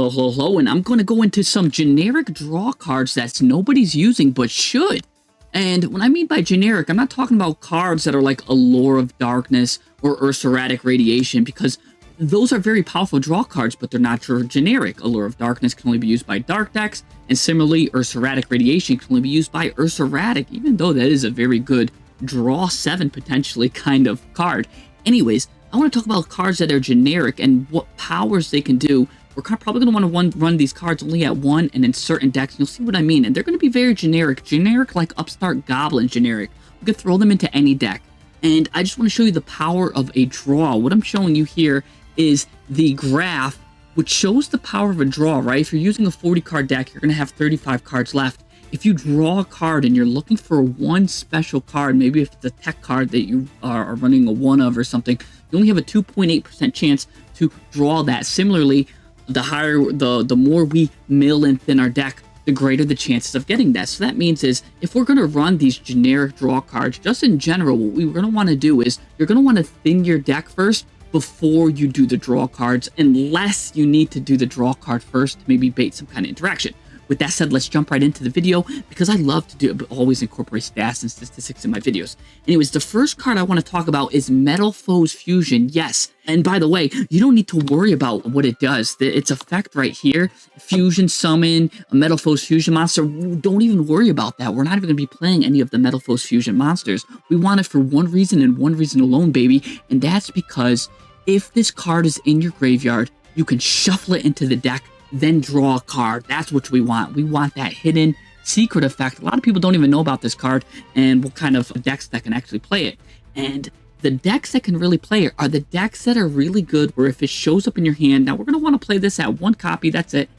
Hello, and I'm going to go into some generic draw cards that nobody's using but should. And when I mean by generic, I'm not talking about cards that are like Allure of Darkness or Ursa-Erratic Radiation, because those are very powerful draw cards, but they're not generic. Allure of Darkness can only be used by Dark decks, and similarly, Ursa-Erratic Radiation can only be used by Ursa-Erratic, even though that is a very good draw 7 potentially kind of card. Anyways, I want to talk about cards that are generic and what powers they can do. We're probably going to want to run these cards only at 1 and in certain decks. You'll see what I mean. And they're going to be very generic. Generic like Upstart Goblin generic. We could throw them into any deck. And I just want to show you the power of a draw. What I'm showing you here is the graph, which shows the power of a draw, right? If you're using a 40 card deck, you're going to have 35 cards left. If you draw a card and you're looking for one special card, maybe if it's a tech card that you are running a 1 of or something, you only have a 2.8% chance to draw that. Similarly, the more we mill and thin our deck, the greater the chances of getting that. So that means is if we're going to run these generic draw cards, just in general, what we're going to want to do is you're going to want to thin your deck first before you do the draw cards, unless you need to do the draw card first to maybe bait some kind of interaction. With that said, let's jump right into the video, because I love to always incorporate stats and statistics in my videos. Anyways, the first card I want to talk about is Metalfoes Fusion. Yes, and by the way, you don't need to worry about what it does. Its effect right here, Fusion Summon, a Metalfoes Fusion monster, don't even worry about that. We're not even going to be playing any of the Metalfoes Fusion monsters. We want it for one reason and one reason alone, baby, and that's because if this card is in your graveyard, you can shuffle it into the deck, then draw a card. That's what we want. We want that hidden secret effect. A lot of people don't even know about this card and what kind of decks that can actually play it. And the decks that can really play it are the decks that are really good, where if it shows up in your hand, now we're going to want to play this at 1 copy, that's it.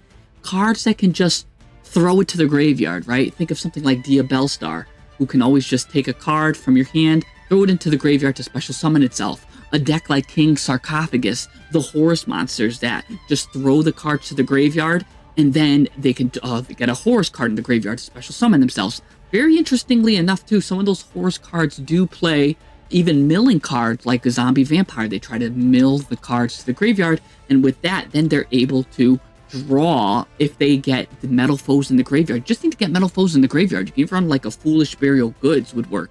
Cards that can just throw it to the graveyard, right? Think of something like Diabellstar, who can always just take a card from your hand, throw it into the graveyard to special summon itself. A deck like King Sarcophagus, the Horus monsters that just throw the cards to the graveyard, and then they can get a Horus card in the graveyard to special summon themselves. Very interestingly enough, too, some of those Horus cards do play even milling cards like a Zombie Vampire. They try to mill the cards to the graveyard, and with that, then they're able to draw if they get the Metalfoes in the graveyard. Just need to get Metalfoes in the graveyard. You can even run like a Foolish Burial Goods would work.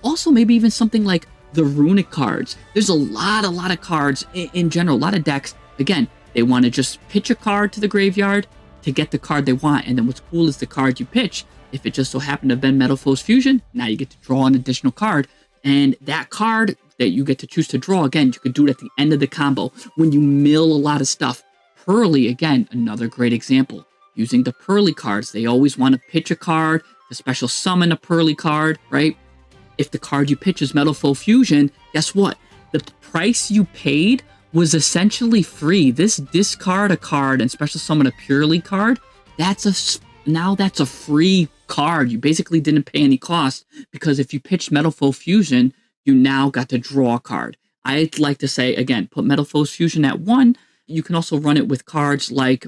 Also, maybe even something like the runic cards. There's a lot of cards in general, a lot of decks. Again, they want to just pitch a card to the graveyard to get the card they want. And then what's cool is the card you pitch, if it just so happened to have been Metalfoes Fusion, now you get to draw an additional card. And that card that you get to choose to draw, again, you could do it at the end of the combo when you mill a lot of stuff. Pearly, again, another great example. Using the Pearly cards, they always want to pitch a card to special summon a Pearly card, right? If the card you pitch is Metalfoes Fusion, guess what? The price you paid was essentially free. This discard a card and special summon a Purely card, that's a free card. You basically didn't pay any cost, because if you pitched Metalfoes Fusion, you now got to draw a card. I'd like to say, again, put Metalfoes Fusion at 1. You can also run it with cards like,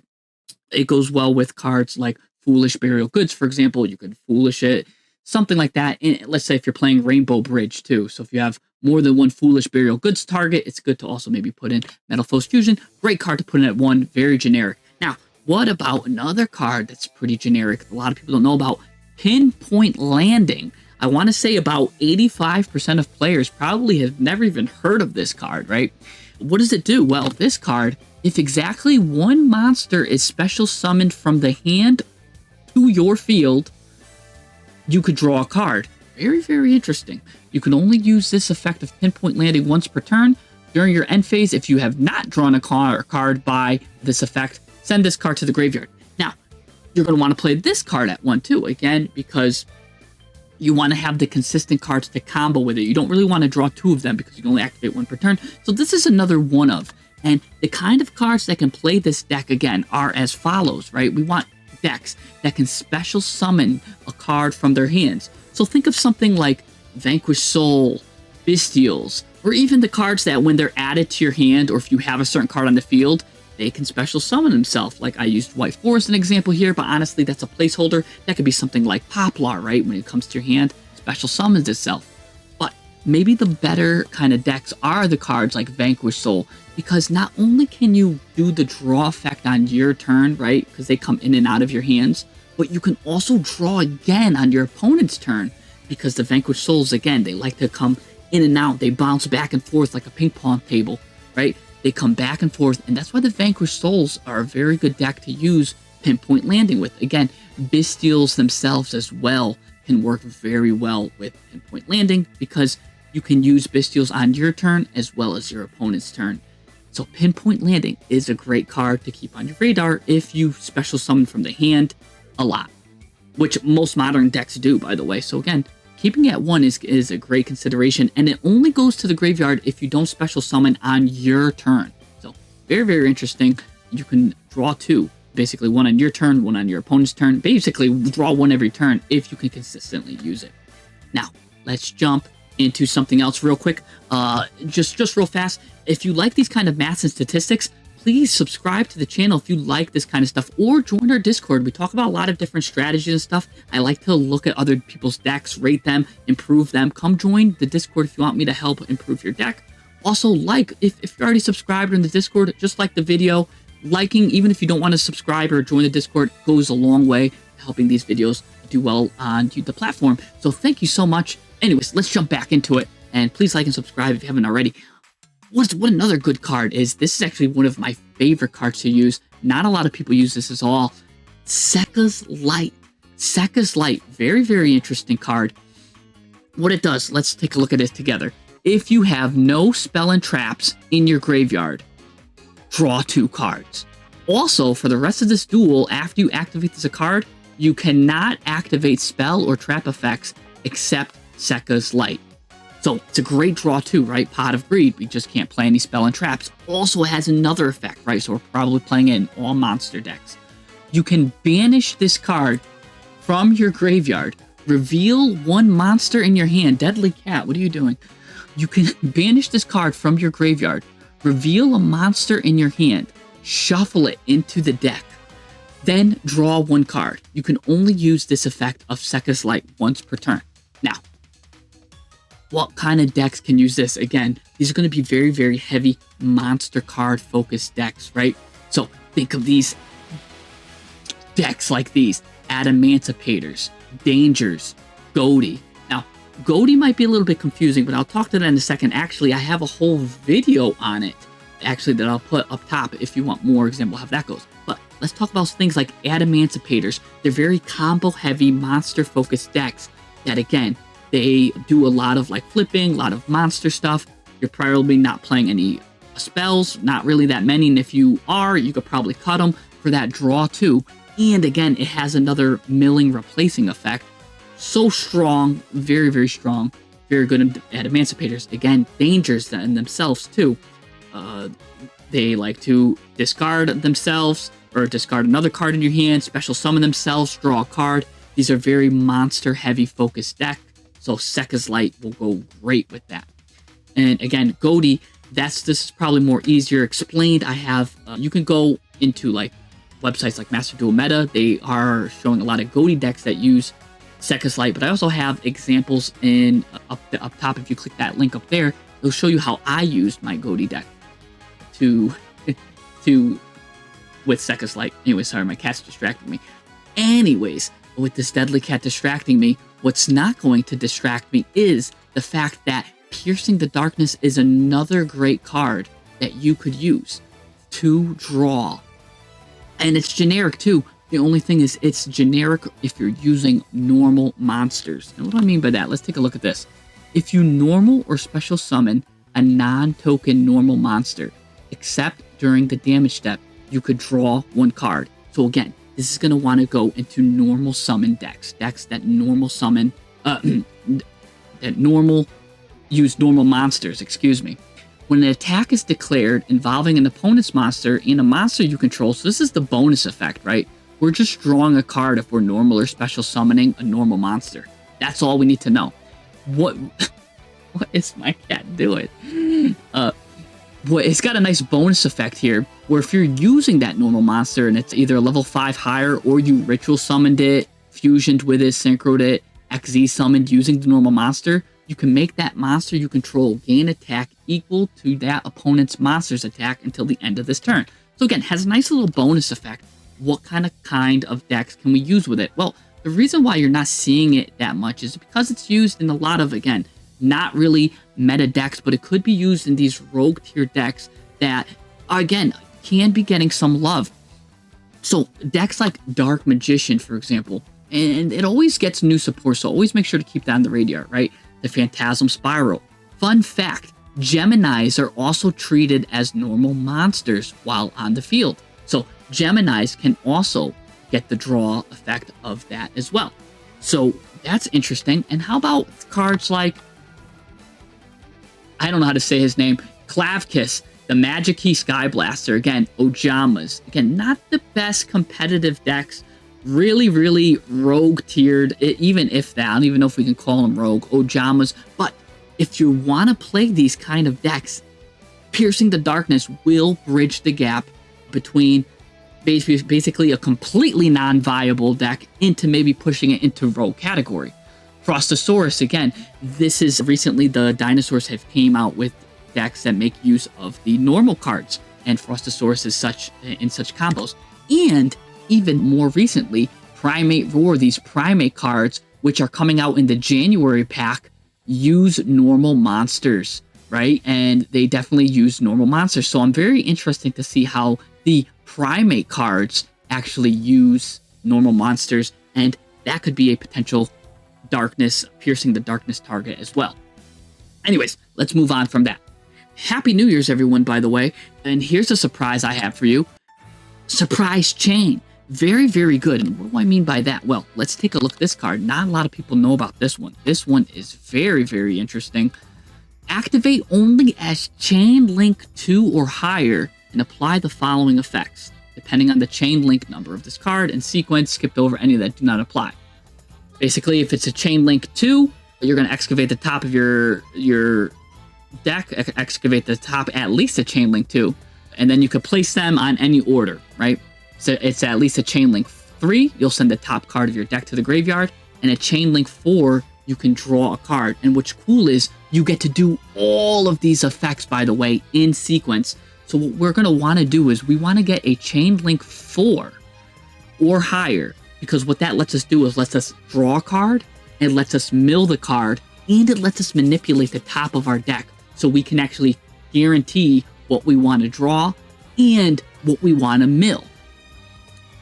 it goes well with cards like Foolish Burial Goods, for example. You could Foolish it, something like that. And let's say if you're playing Rainbow Bridge too. So if you have more than one Foolish Burial Goods target, it's good to also maybe put in Metalfoes Fusion. Great card to put in at 1, very generic. Now, what about another card that's pretty generic, a lot of people don't know about? Pinpoint Landing. I want to say about 85% of players probably have never even heard of this card, right? What does it do? Well, this card, if exactly one monster is special summoned from the hand to your field, you could draw a card. Very, very interesting. You can only use this effect of Pinpoint Landing once per turn. During your end phase, if you have not drawn a card by this effect, send this card to the graveyard. Now, you're going to want to play this card at 1 too, again, because you want to have the consistent cards to combo with it. You don't really want to draw 2 of them because you can only activate 1 per turn. So this is another 1 of. And the kind of cards that can play this deck, again, are as follows, right? We want decks that can special summon a card from their hands. So think of something like Vanquished Soul, Bestials, or even the cards that when they're added to your hand, or if you have a certain card on the field, they can special summon themselves. Like I used White Forest as an example here, but honestly, that's a placeholder. That could be something like Poplar, right? When it comes to your hand, special summons itself. But maybe the better kind of decks are the cards like Vanquish Soul, because not only can you do the draw effect on your turn, right, because they come in and out of your hands, but you can also draw again on your opponent's turn, because the Vanquish Souls, again, they like to come in and out. They bounce back and forth like a ping pong table, right? They come back and forth, and that's why the Vanquish Souls are a very good deck to use Pinpoint Landing with. Again, Bystials themselves as well can work very well with Pinpoint Landing, because you can use Bystials on your turn as well as your opponent's turn. So Pinpoint Landing is a great card to keep on your radar if you special summon from the hand a lot, which most modern decks do, by the way. So again, keeping it at 1 is a great consideration, and it only goes to the graveyard if you don't special summon on your turn. So very, very interesting. You can draw 2. Basically 1 on your turn, 1 on your opponent's turn. Basically draw 1 every turn if you can consistently use it. Now, let's jump into something else real quick. Just real fast. If you like these kind of maths and statistics, please subscribe to the channel if you like this kind of stuff, or join our Discord. We talk about a lot of different strategies and stuff. I like to look at other people's decks, rate them, improve them. Come join the Discord if you want me to help improve your deck. Also, if you're already subscribed in the Discord, just like the video. Liking, even if you don't want to subscribe or join the Discord, goes a long way to helping these videos do well on the platform. So thank you so much. Anyways, let's jump back into it. And please like and subscribe if you haven't already. What another good card is, this is actually one of my favorite cards to use. Not a lot of people use this at all. Sekka's Light. Sekka's Light. Very, very interesting card. What it does, let's take a look at it together. If you have no spell and traps in your graveyard, draw 2 cards. Also, for the rest of this duel, after you activate this card, you cannot activate spell or trap effects except Sekka's Light. So it's a great draw too, right? Pot of Greed, we just can't play any spell and traps. Also, it has another effect, right? So we're probably playing it in all monster decks. You can banish this card from your graveyard, reveal 1 monster in your hand. Deadly Cat, what are you doing? You can banish this card from your graveyard, reveal a monster in your hand, shuffle it into the deck, then draw 1 card. You can only use this effect of Sekka's Light once per turn. Now, what kind of decks can use this? Again, these are going to be very, very heavy monster card focused decks, right? So think of these decks like these: Adamantipator's, Dangers, Goaty. Now, Goaty might be a little bit confusing, but I'll talk to that in a second. Actually, I have a whole video on it, actually, that I'll put up top if you want more example how that goes. But let's talk about things like Adamantipator's. They're very combo heavy monster focused decks that, again, they do a lot of like flipping, a lot of monster stuff. You're probably not playing any spells, not really that many, and if you are, you could probably cut them for that draw too. And again, it has another milling replacing effect. So strong, very, very strong, very good at Emancipators. Again, dangers in themselves too. They like to discard themselves or discard another card in your hand, special summon themselves, draw a card. These are very monster heavy focused deck. So Sekka's Light will go great with that. And again, Goaty, this is probably more easier explained. I have, you can go into like websites like masterduel Meta. They are showing a lot of Goaty decks that use Sekka's Light, but I also have examples in up top. If you click that link up there, it'll show you how I used my Goaty deck with Sekka's Light. Anyway, sorry, my cat's distracting me. Anyways, with this Deadly Cat distracting me, what's not going to distract me is the fact that Piercing the Darkness is another great card that you could use to draw. And it's generic too. The only thing is it's generic if you're using normal monsters. And what do I mean by that? Let's take a look at this. If you normal or special summon a non-token normal monster, except during the damage step, you could draw 1 card. So again, this is going to want to go into normal summon decks. Decks that normal summon, use normal monsters, excuse me. When an attack is declared involving an opponent's monster and a monster you control, so this is the bonus effect, right? We're just drawing a card if we're normal or special summoning a normal monster. That's all we need to know. What is my cat doing? It's got a nice bonus effect here, where if you're using that normal monster and it's either a level 5 higher, or you ritual summoned it, fusioned with it, synchroed it, XZ summoned using the normal monster, you can make that monster you control gain attack equal to that opponent's monster's attack until the end of this turn. So again, has a nice little bonus effect. What kind of decks can we use with it? Well, the reason why you're not seeing it that much is because it's used in a lot of, again, not really meta decks, but it could be used in these rogue tier decks that, again, can be getting some love. So decks like Dark Magician, for example, and it always gets new support, so always make sure to keep that on the radar, right? The Phantasm Spiral. Fun fact, Geminis are also treated as normal monsters while on the field. So Geminis can also get the draw effect of that as well. So that's interesting. And how about cards like, I don't know how to say his name, Clavkiss, the Magic Key Skyblaster, again, Ojamas. Again, not the best competitive decks, really rogue tiered, even if that, I don't even know if we can call them rogue, Ojamas. But if you want to play these kind of decks, Piercing the Darkness will bridge the gap between basically a completely non-viable deck into maybe pushing it into rogue category. Frostosaurus, again, this is recently the dinosaurs have came out with decks that make use of the normal cards, and Frostosaurus is in such combos. And even more recently, Primate Roar, these primate cards, which are coming out in the January pack, use normal monsters, right? And they definitely use normal monsters. So I'm very interested to see how the primate cards actually use normal monsters, and that could be a potential Piercing the Darkness target as well. Anyways, let's move on from that. Happy New Year's, everyone, by the way. And here's a surprise I have for you. Surprise Chain. Very good. And what do I mean by that? Well, let's take a look at this card. Not a lot of people know about this one. This one is very interesting. Activate only as Chain Link 2 or higher and apply the following effects. Depending on the chain link number of this card and sequence, skip over any that do not apply. Basically, if it's a chain link 2, you're going to excavate the top of your deck, excavate the top at least a chain link 2, and then you could place them on any order, right? So it's at least a chain link 3, you'll send the top card of your deck to the graveyard, and a chain link 4, you can draw a card. And what's cool is you get to do all of these effects, by the way, in sequence. So what we're going to want to do is we want to get a chain link 4 or higher, because what that lets us do is lets us draw a card, it lets us mill the card, and it lets us manipulate the top of our deck so we can actually guarantee what we want to draw and what we want to mill.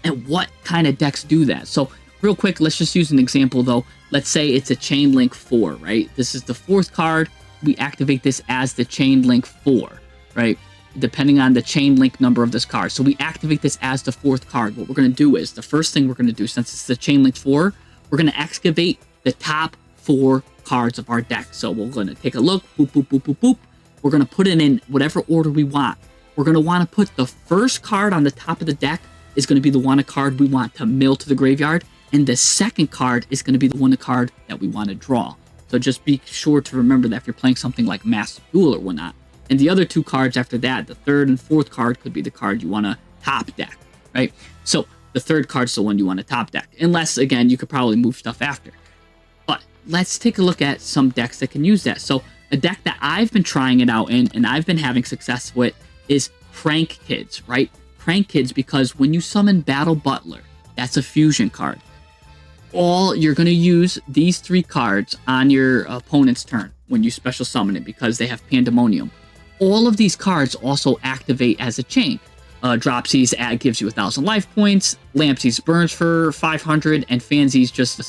And what kind of decks do that? So real quick, let's just use an example though. Let's say it's a chain link 4, right? This is the 4th card. We activate this as the chain link 4, right? Depending on the chain link number of this card. So we activate this as the 4th card. What we're going to do is, the first thing we're going to do, since it's the chain link 4, we're going to excavate the top 4 cards of our deck. So we're going to take a look, boop. We're going to put it in whatever order we want. We're going to want to put the first card on the top of the deck is going to be the one card we want to mill to the graveyard, and the second card is going to be the one card that we want to draw. So just be sure to remember that if you're playing something like masterduel or whatnot. And the other 2 cards after that, the 3rd and 4th card, could be the card you want to top deck, right? So the 3rd card's the one you want to top deck. Unless, again, you could probably move stuff after. But let's take a look at some decks that can use that. So a deck that I've been trying it out in and I've been having success with is Prank Kids, right? Prank Kids, because when you summon Battle Butler, that's a fusion card. You're going to use these 3 cards on your opponent's turn when you special summon it, because they have Pandemonium. All of these cards also activate as a chain. Dropsies gives you 1,000 life points, Lampsies burns for 500, and Fansies just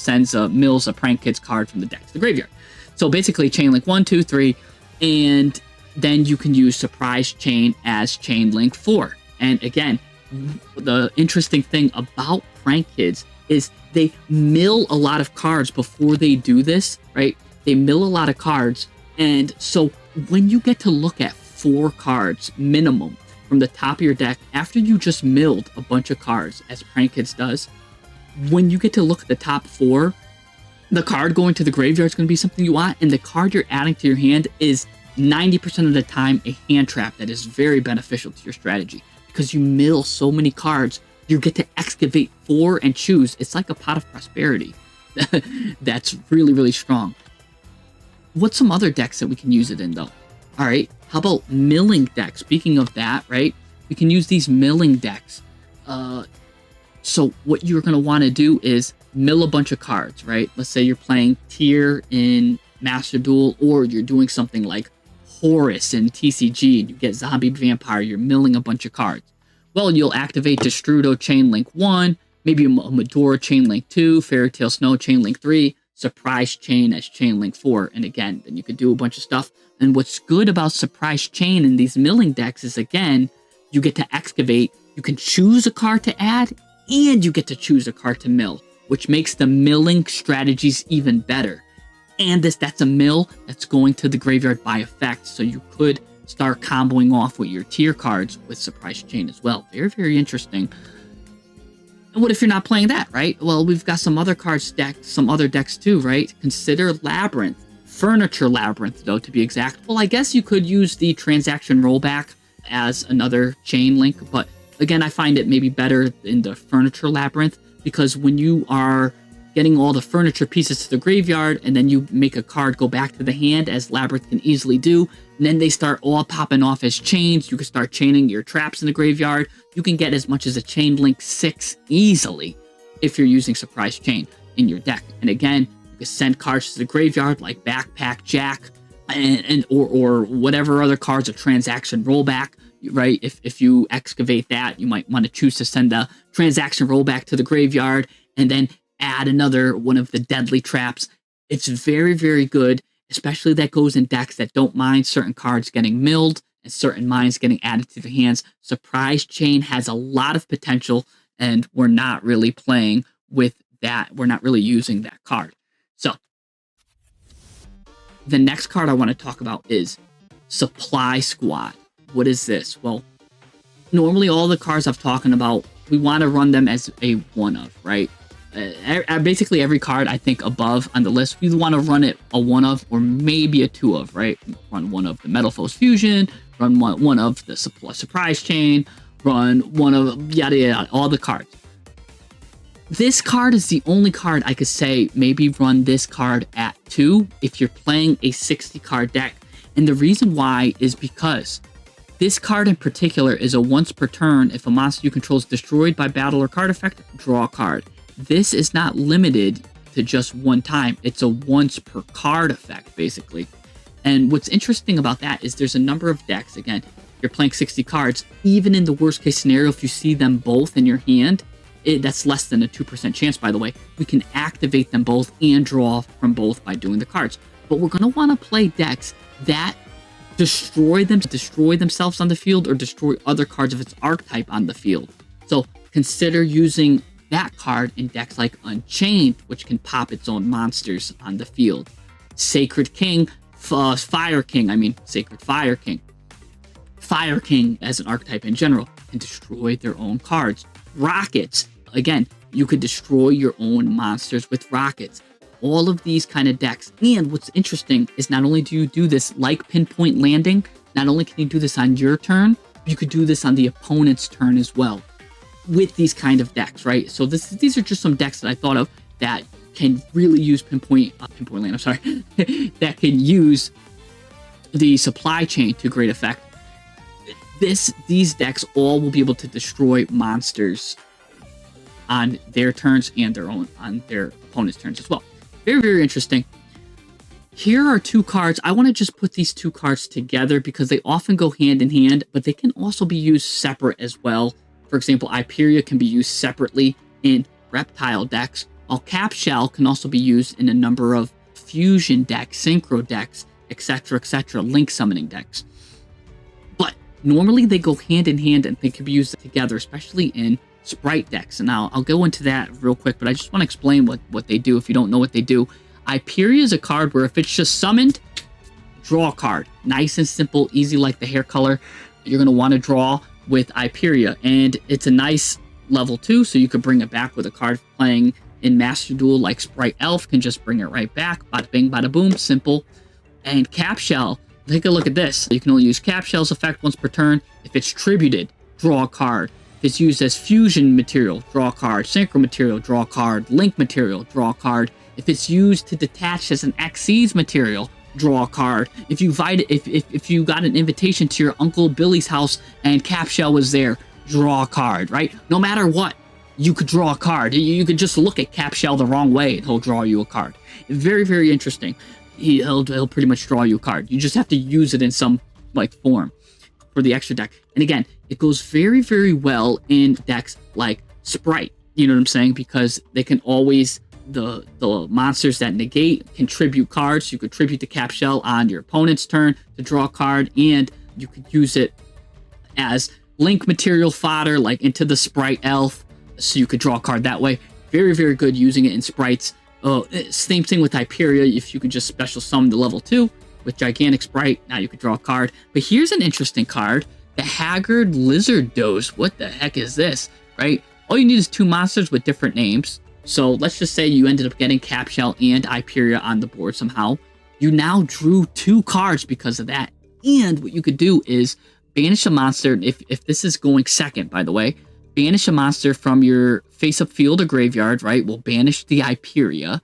mills a Prank Kids card from the deck to the graveyard. So basically chain link 1, 2, 3, and then you can use Surprise Chain as chain link 4. And again, the interesting thing about Prank Kids is they mill a lot of cards before they do this, right? They mill a lot of cards, and so when you get to look at 4 cards minimum from the top of your deck after you just milled a bunch of cards, as Prank Kids does, when you get to look at the top 4, the card going to the graveyard is going to be something you want, and the card you're adding to your hand is 90% of the time a hand trap that is very beneficial to your strategy, because you mill so many cards. You get to excavate 4 and choose. It's like a pot of prosperity. That's really strong. What's some other decks that we can use it in, though? All right, how about milling decks? Speaking of that, right, we can use these milling decks. So what you're going to want to do is mill a bunch of cards, right? Let's say you're playing Tier in Master Duel, or you're doing something like Horus in TCG, and you get Zombie Vampire, you're milling a bunch of cards. Well, you'll activate Destrudo Chainlink 1, maybe a Medora Chainlink 2, Fairytale Snow Chainlink 3, Surprise Chain as Chainlink 4, and again, then you could do a bunch of stuff. And what's good about Surprise Chain in these milling decks is, again, you get to excavate, you can choose a card to add, and you get to choose a card to mill, which makes the milling strategies even better. And that's a mill that's going to the graveyard by effect, so you could start comboing off with your tier cards with Surprise Chain as well. Very, very interesting. And what if you're not playing that, right? Well, we've got some other cards decked, some other decks too, right? Consider Labyrinth. Furniture Labyrinth, though, to be exact. Well, I guess you could use the transaction rollback as another chain link, but again, I find it maybe better in the Furniture Labyrinth, because when you are getting all the furniture pieces to the graveyard and then you make a card go back to the hand, as Labyrinth can easily do, and then they start all popping off as chains. You can start chaining your traps in the graveyard. You can get as much as a chain link 6 easily if you're using Surprise Chain in your deck. And again, you can send cards to the graveyard like Backpack Jack or whatever other cards, a transaction rollback, right? If you excavate that, you might want to choose to send a transaction rollback to the graveyard and then add another one of the deadly traps. It's very, very good, especially that goes in decks that don't mind certain cards getting milled and certain mines getting added to the hands. Surprise Chain has a lot of potential, and we're not really playing with that. We're not really using that card. So the next card I want to talk about is Supply Squad. What is this? Well, normally all the cards I've talking about, we want to run them as a one of, right? Basically every card I think above on the list, we want to run it a one of or maybe a two of, right? Run one of the Metalfoes Fusion, run one of the Surprise Chain, run one of yada yada, all the cards. This card is the only card I could say maybe run this card at 2 if you're playing a 60 card deck. And the reason why is because this card in particular is a once per turn. If a monster you control is destroyed by battle or card effect, draw a card. This is not limited to just one time. It's a once per card effect, basically. And what's interesting about that is there's a number of decks. Again, you're playing 60 cards. Even in the worst case scenario, if you see them both in your hand, that's less than a 2% chance, by the way. We can activate them both and draw from both by doing the cards. But we're going to want to play decks that destroy themselves on the field or destroy other cards of its archetype on the field. So consider using that card in decks like Unchained, which can pop its own monsters on the field. Sacred King, Fire King, Sacred Fire King. Fire King as an archetype in general can destroy their own cards. Rockets, again, you could destroy your own monsters with rockets. All of these kind of decks. And what's interesting is not only do you do this like Pinpoint Landing, not only can you do this on your turn, you could do this on the opponent's turn as well with these kind of decks, right? So these are just some decks that I thought of that can really use Pinpoint Land, that can use the supply chain to great effect. These decks all will be able to destroy monsters on their turns and on their opponent's turns as well. Very, very interesting. Here are two cards. I want to just put these two cards together because they often go hand in hand, but they can also be used separate as well. For example, Ipiria can be used separately in reptile decks, while Capshell can also be used in a number of fusion decks, synchro decks, etc., link summoning decks. But normally they go hand in hand and they can be used together, especially in sprite decks. And I'll go into that real quick, but I just want to explain what they do if you don't know what they do. Ipiria is a card where if it's just summoned, draw a card. Nice and simple, easy like the hair color. You're going to want to draw with Ipiria, and it's a nice level 2, so you could bring it back with a card playing in Master Duel like Sprite Elf can just bring it right back. Bada bing, bada boom, simple. And Capshell, take a look at this. You can only use Capshell's effect once per turn. If it's tributed, draw a card. If it's used as fusion material, draw a card. Synchro material, draw a card. Link material, draw a card. If it's used to detach as an Xyz material, draw a card. If you got an invitation to your Uncle Billy's house and Capshell was there, draw a card, right? No matter what, you could draw a card. You could just look at Capshell the wrong way and he'll draw you a card. Very, very interesting. He'll pretty much draw you a card. You just have to use it in some like form for the extra deck. And again, it goes very, very well in decks like Sprite. You know what I'm saying? Because they can always, the monsters that negate contribute cards. You could tribute to Capshell on your opponent's turn to draw a card, and you could use it as link material fodder, like into the Sprite Elf, so you could draw a card that way. Very, very good using it in Sprites. Same thing with Ipiria. If you could just special summon the level 2 with Gigantic Sprite, now you could draw a card. But here's an interesting card, the Haggard Lizard Dose. What the heck is this, right? All you need is 2 monsters with different names. So let's just say you ended up getting Capshell and Ipiria on the board somehow. You now drew 2 cards because of that. And what you could do is banish a monster. If this is going second, by the way, banish a monster from your face-up field or graveyard, right? We'll banish the Ipiria.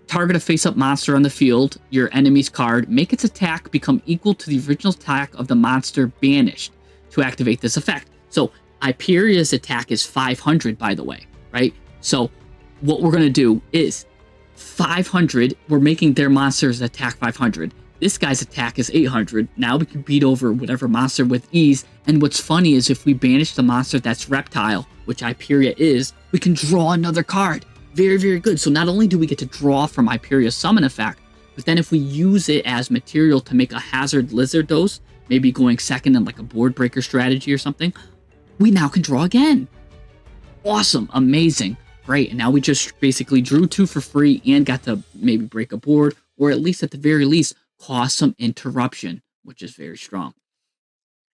Target a face-up monster on the field, your enemy's card. Make its attack become equal to the original attack of the monster banished to activate this effect. So Ipiria's attack is 500, by the way, right? So what we're going to do is 500. We're making their monsters attack 500. This guy's attack is 800. Now we can beat over whatever monster with ease. And what's funny is if we banish the monster that's Reptile, which Ipiria is, we can draw another card. Very, very good. So not only do we get to draw from Ipiria's summon effect, but then if we use it as material to make a Hazard Lizard Dose, maybe going second in like a board breaker strategy or something, we now can draw again. Awesome. Amazing. Great. And now we just basically drew 2 for free and got to maybe break a board, or at least at the very least, cause some interruption, which is very strong.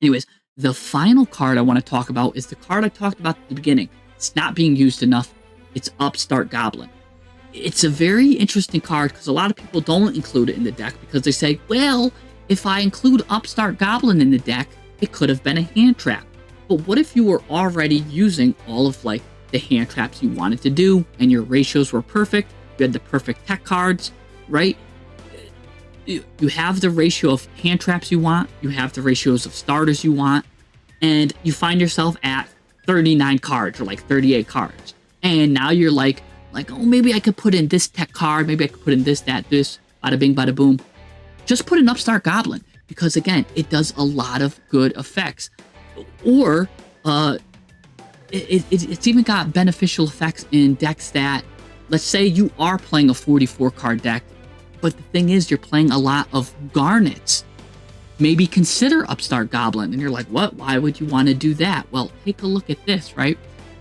Anyways, the final card I want to talk about is the card I talked about at the beginning. It's not being used enough. It's Upstart Goblin. It's a very interesting card because a lot of people don't include it in the deck because they say, well, if I include Upstart Goblin in the deck, it could have been a hand trap. But what if you were already using all of like the hand traps you wanted to do and your ratios were perfect? You had the perfect tech cards, right? You have the ratio of hand traps you want, you have the ratios of starters you want, and you find yourself at 39 cards or like 38 cards. And now you're like, oh, maybe I could put in this tech card, maybe I could put in this, that, this, bada bing, bada boom. Just put an Upstart Goblin because again, it does a lot of good effects. Or it's even got beneficial effects in decks that, let's say you are playing a 44 card deck, but the thing is you're playing a lot of Garnets. Maybe consider Upstart Goblin. And you're like, what? Why would you want to do that? Well, take a look at this, right?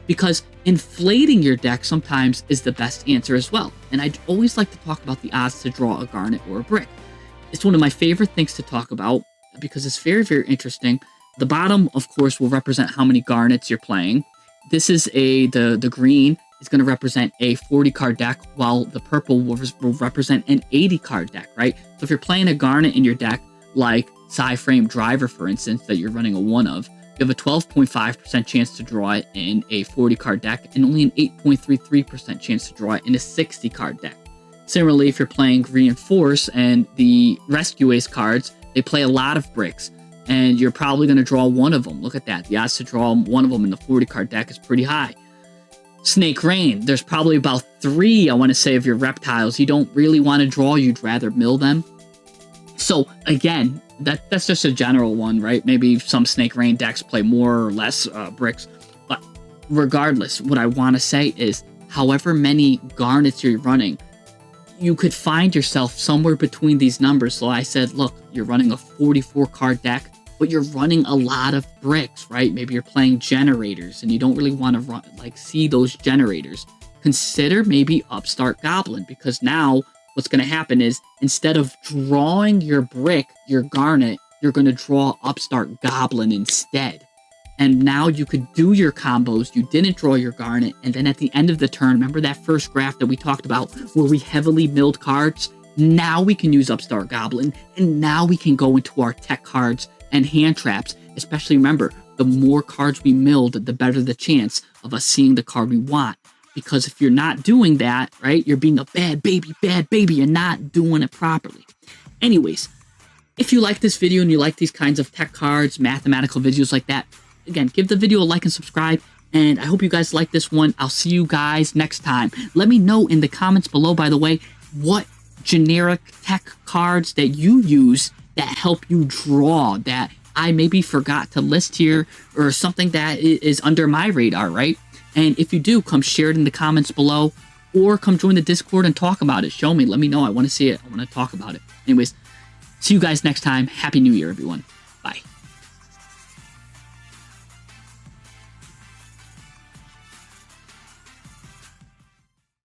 Because inflating your deck sometimes is the best answer as well. And I always like to talk about the odds to draw a Garnet or a Brick. It's one of my favorite things to talk about because it's very, very interesting. The bottom, of course, will represent how many Garnets you're playing. This is the green is going to represent a 40 card deck, while the purple will represent an 80 card deck, right? So if you're playing a Garnet in your deck, like Psy-Frame Driver, for instance, that you're running a 1 of, you have a 12.5% chance to draw it in a 40 card deck and only an 8.33% chance to draw it in a 60 card deck. Similarly, if you're playing Reinforce and the Rescue Ace cards, they play a lot of bricks and you're probably going to draw 1 of them. Look at that. The odds to draw 1 of them in the 40 card deck is pretty high. Snake Rain, there's probably about 3, I want to say, of your reptiles you don't really want to draw. You'd rather mill them. So again, that's just a general one, right? Maybe some Snake Rain decks play more or less bricks. But regardless, what I want to say is, however many Garnets you're running, you could find yourself somewhere between these numbers. So I said, look, you're running a 44 card deck, but you're running a lot of bricks, right? Maybe you're playing generators and you don't really want to see those generators. Consider maybe Upstart Goblin, because now what's going to happen is instead of drawing your brick, your Garnet, you're going to draw Upstart Goblin instead. And now you could do your combos. You didn't draw your Garnet. And then at the end of the turn, remember that first graph that we talked about where we heavily milled cards? Now we can use Upstart Goblin. And now we can go into our tech cards and hand traps. Especially remember, the more cards we milled, the better the chance of us seeing the card we want. Because if you're not doing that, right, you're being a bad baby, you're not doing it properly. Anyways, if you like this video and you like these kinds of tech cards, mathematical videos like that, again, give the video a like and subscribe. And I hope you guys like this one. I'll see you guys next time. Let me know in the comments below, by the way, what generic tech cards that you use that help you draw that I maybe forgot to list here, or something that is under my radar, right? And if you do, come share it in the comments below, or come join the Discord and talk about it. Show me, let me know. I want to see it. I want to talk about it. Anyways, see you guys next time. Happy New Year, everyone. Bye.